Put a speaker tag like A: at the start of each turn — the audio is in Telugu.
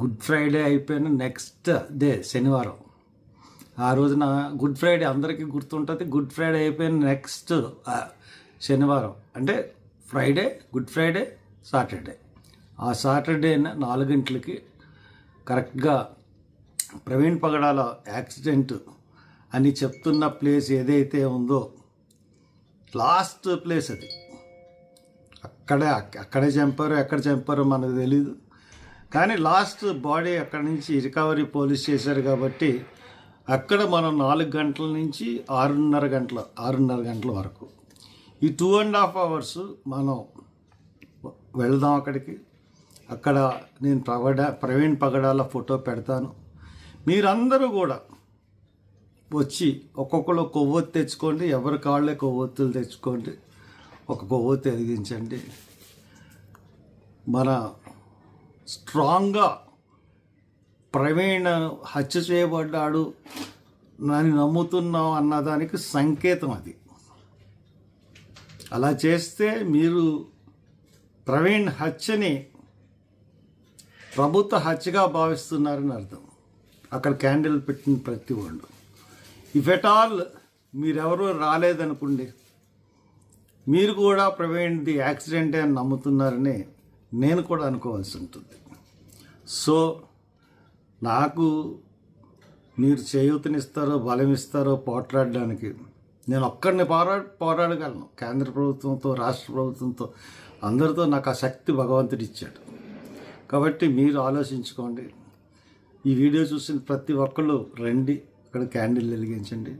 A: గుడ్ ఫ్రైడే అయిపోయిన నెక్స్ట్ డే శనివారం. ఆ రోజున గుడ్ ఫ్రైడే అందరికీ గుర్తుంటుంది. గుడ్ ఫ్రైడే అయిపోయిన నెక్స్ట్ శనివారం అంటే ఫ్రైడే, గుడ్ ఫ్రైడే, సాటర్డే. ఆ సాటర్డే 4 గంటలకి కరెక్ట్గా ప్రవీణ్ పగడాల యాక్సిడెంట్ అని చెప్తున్న ప్లేస్ ఏదైతే ఉందో లాస్ట్ ప్లేస్ అది. అక్కడే చంపారో ఎక్కడ చంపారో మనకు తెలీదు, కానీ లాస్ట్ బాడీ అక్కడి నుంచి రికవరీ పోలీస్ చేశారు కాబట్టి అక్కడ మనం 4 గంటల నుంచి 6:30 గంటల వరకు ఈ 2.5 hours మనం వెళదాం అక్కడికి. అక్కడ నేను ప్రవీణ్ పగడాల ఫోటో పెడతాను. మీరందరూ కూడా వచ్చి ఒక్కొక్కరు కొవ్వొత్తి తెచ్చుకోండి, ఎవరి కాళ్ళే కొవ్వొత్తులు తెచ్చుకోండి, ఒక కొవ్వొత్తి వెలిగించండి. మన స్ట్రాంగ్గా ప్రవీణ్ హత్య చేయబడ్డాడు అని నమ్ముతున్నాం అన్నదానికి సంకేతం అది. అలా చేస్తే మీరు ప్రవీణ్ హత్యని ప్రభుత్వ హత్యగా భావిస్తున్నారని అర్థం. అక్కడ క్యాండిల్ పెట్టిన ప్రతి వాళ్ళు, ఇఫ్ ఎట్ ఆల్ మీరెవరూ రాలేదనుకోండి, మీరు కూడా ప్రవీణ్ది యాక్సిడెంటే అని నమ్ముతున్నారని నేను కూడా అనుకోవాల్సి ఉంటుంది. సో నాకు మీరు చేయూతనిస్తారో బలం ఇస్తారో పోట్లాడడానికి నేను ఒక్కడిని పోరాడగలను. కేంద్ర ప్రభుత్వంతో, రాష్ట్ర ప్రభుత్వంతో, అందరితో నాకు ఆ శక్తి భగవంతుడు ఇచ్చాడు. కాబట్టి మీరు ఆలోచించుకోండి. ఈ వీడియో చూసిన ప్రతి ఒక్కళ్ళు రండి, ఇక్కడ క్యాండిల్ వెలిగించండి.